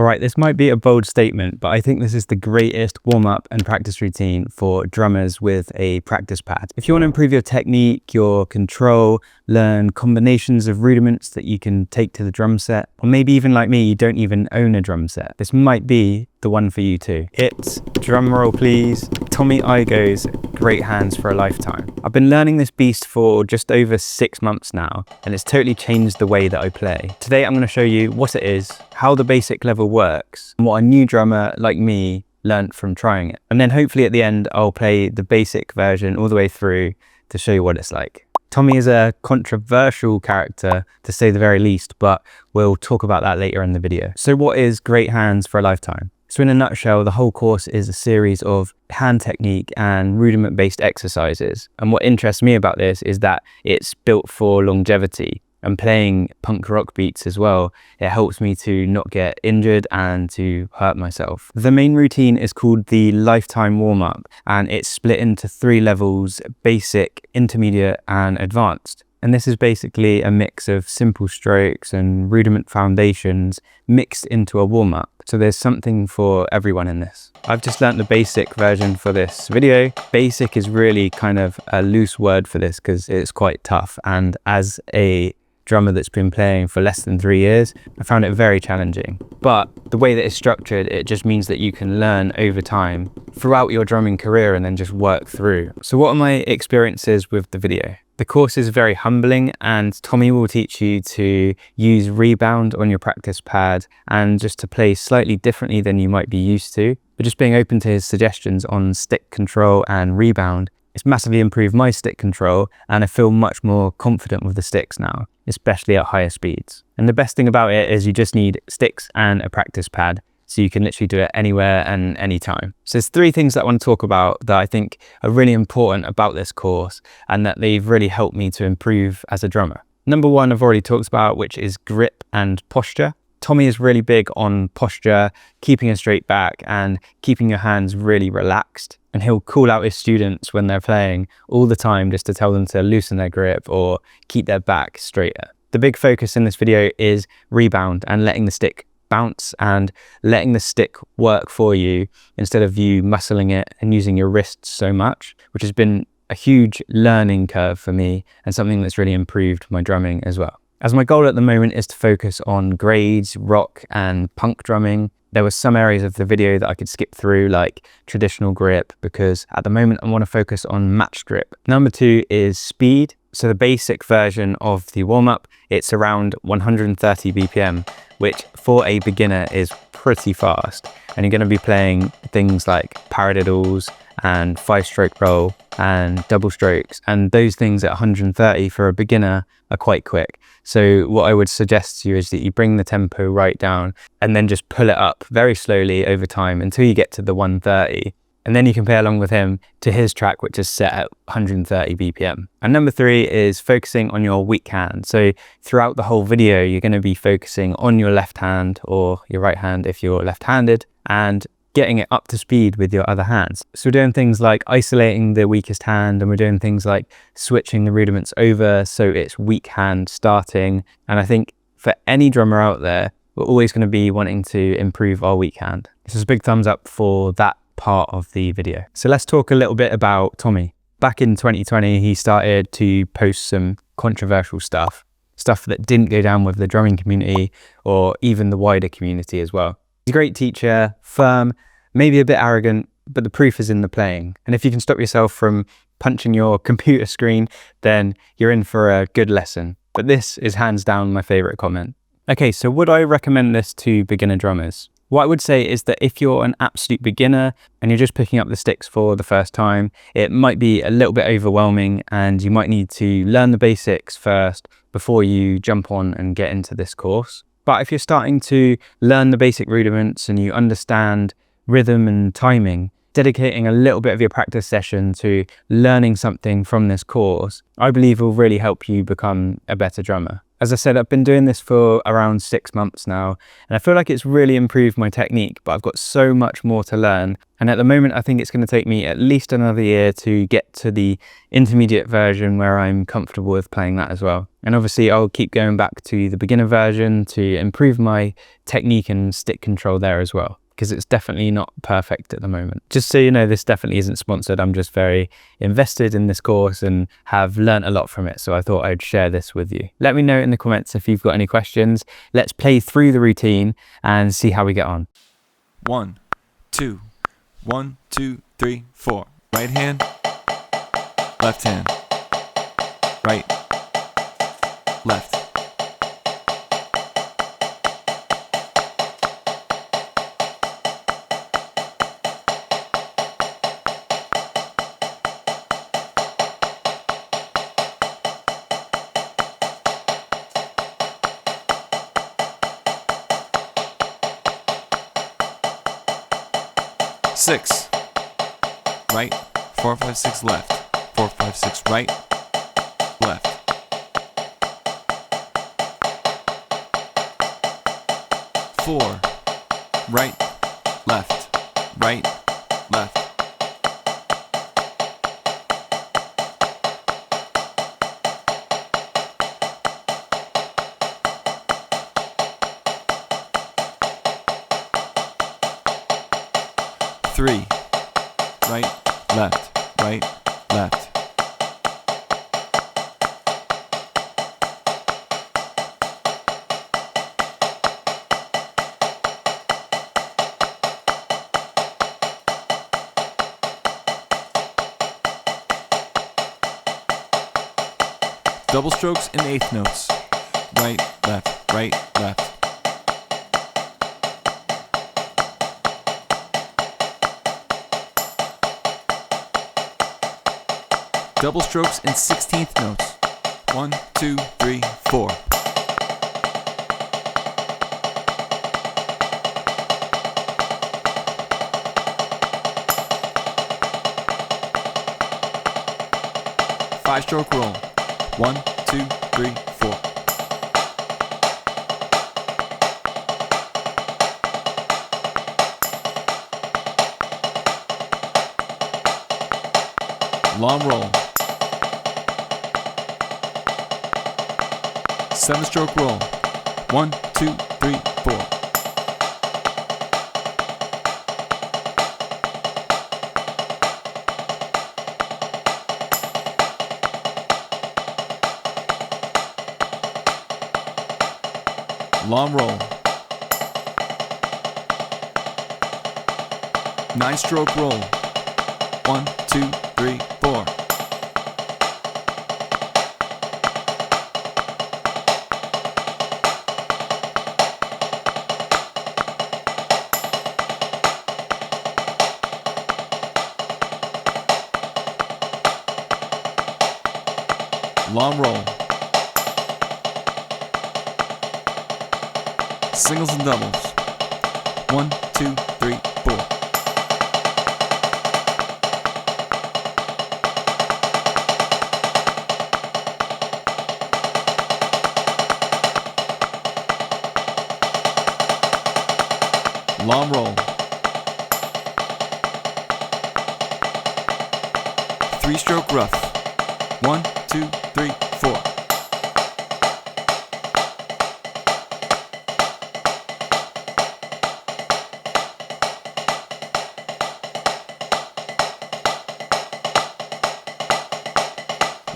Alright, this might be a bold statement, but I think this is the greatest warm-up and practice routine for drummers with a practice pad. If you want to improve your technique, your control, learn combinations of rudiments that you can take to the drum set, or maybe even like me, you don't even own a drum set, this might be the one for you too. It's, drum roll please, Tommy Igoe's Great Hands for a Lifetime. I've been learning this beast for just over 6 months now, and it's totally changed the way that I play. Today I'm going to show you what it is, how the basic level works, and what a new drummer like me learnt from trying it. And then hopefully at the end I'll play the basic version all the way through to show you what it's like. Tommy is a controversial character, to say the very least, but we'll talk about that later in the video. So what is Great Hands for a Lifetime? So in a nutshell, the whole course is a series of hand technique and rudiment-based exercises. And what interests me about this is that it's built for longevity. And playing punk rock beats as well, it helps me to not get injured and to hurt myself. The main routine is called the Lifetime Warm-Up, and it's split into 3 levels: basic, intermediate, and advanced. And this is basically a mix of simple strokes and rudiment foundations mixed into a warm-up. So there's something for everyone in this. I've just learnt the basic version for this video. Basic is really kind of a loose word for this because it's quite tough. And as a drummer that's been playing for less than 3 years, I found it very challenging. But the way that it's structured, it just means that you can learn over time throughout your drumming career and then just work through. So what are my experiences with the video? The course is very humbling, and Tommy will teach you to use rebound on your practice pad and just to play slightly differently than you might be used to. But just being open to his suggestions on stick control and rebound, it's massively improved my stick control, and I feel much more confident with the sticks now, especially at higher speeds. And the best thing about it is you just need sticks and a practice pad, so you can literally do it anywhere and anytime. So there's 3 things that I want to talk about that I think are really important about this course and that they've really helped me to improve as a drummer. Number 1 I've already talked about, which is grip and posture. Tommy is really big on posture, keeping a straight back and keeping your hands really relaxed. And he'll call out his students when they're playing all the time just to tell them to loosen their grip or keep their back straighter. The big focus in this video is rebound and letting the stick bounce and letting the stick work for you instead of you muscling it and using your wrists so much, which has been a huge learning curve for me and something that's really improved my drumming as well. As my goal at the moment is to focus on grades, rock and punk drumming, there were some areas of the video that I could skip through, like traditional grip, because at the moment I want to focus on match grip. Number 2 is speed. So the basic version of the warm-up, it's around 130 BPM, which for a beginner is pretty fast. And you're going to be playing things like paradiddles and 5-stroke roll and double strokes, and those things at 130 for a beginner are quite quick. So what I would suggest to you is that you bring the tempo right down and then just pull it up very slowly over time until you get to the 130. And then you can play along with him to his track, which is set at 130 BPM. And number 3 is focusing on your weak hand. So throughout the whole video, you're going to be focusing on your left hand or your right hand if you're left-handed, and getting it up to speed with your other hands. So we're doing things like isolating the weakest hand, and we're doing things like switching the rudiments over so it's weak hand starting. And I think for any drummer out there, we're always going to be wanting to improve our weak hand. This is a big thumbs up for that part of the video. So let's talk a little bit about Tommy. Back in 2020, he started to post some controversial stuff that didn't go down with the drumming community or even the wider community as well. He's a great teacher, firm, maybe a bit arrogant, but the proof is in the playing. And if you can stop yourself from punching your computer screen, then you're in for a good lesson. But this is hands down my favorite comment. Okay, so would I recommend this to beginner drummers? What I would say is that if you're an absolute beginner and you're just picking up the sticks for the first time, it might be a little bit overwhelming and you might need to learn the basics first before you jump on and get into this course. But if you're starting to learn the basic rudiments and you understand rhythm and timing, dedicating a little bit of your practice session to learning something from this course, I believe will really help you become a better drummer. As I said, I've been doing this for around 6 months now, and I feel like it's really improved my technique, but I've got so much more to learn. And at the moment, I think it's going to take me at least another year to get to the intermediate version where I'm comfortable with playing that as well. And obviously, I'll keep going back to the beginner version to improve my technique and stick control there as well, because it's definitely not perfect at the moment. Just so you know, this definitely isn't sponsored. I'm just very invested in this course and have learnt a lot from it, so I thought I'd share this with you. Let me know in the comments if you've got any questions. Let's play through the routine and see how we get on. 1, 2, 1, 2, 3, 4. Right hand, left hand, right, left. Six, right, 4, 5, 6, left, 4, 5, 6, right, left. 4, right, left, right, left. 3, right, left, right, left. 'Double strokes in eighth notes. Right, left, right, left. Double strokes in 16th notes. 1, 2, 3, 4. Five-stroke roll. 1, 2, 3, 4. Long roll. 7-stroke roll. 1, 2, 3, 4. Long roll. 9-stroke roll. 1, 2, 3, 4. Long roll. Singles and doubles. 1, 2, 3, 4. Long roll. 3-stroke rough. 1, 2, 3, 4.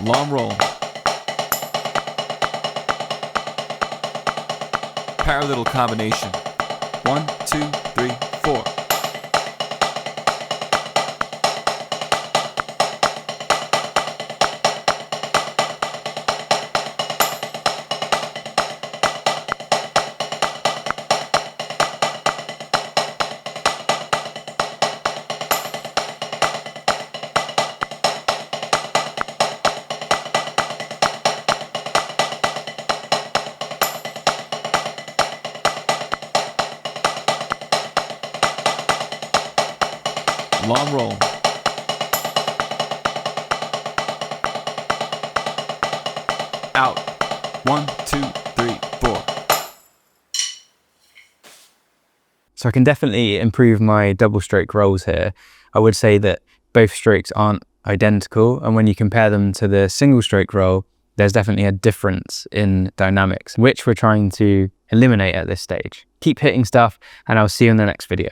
Long roll. Parallel combination. 1, 2, 3, 4. Long roll. Out. 1, 2, So I can definitely improve my double stroke rolls here. I would say that both strokes aren't identical, and when you compare them to the single stroke roll, there's definitely a difference in dynamics, which we're trying to eliminate at this stage. Keep hitting stuff, and I'll see you in the next video.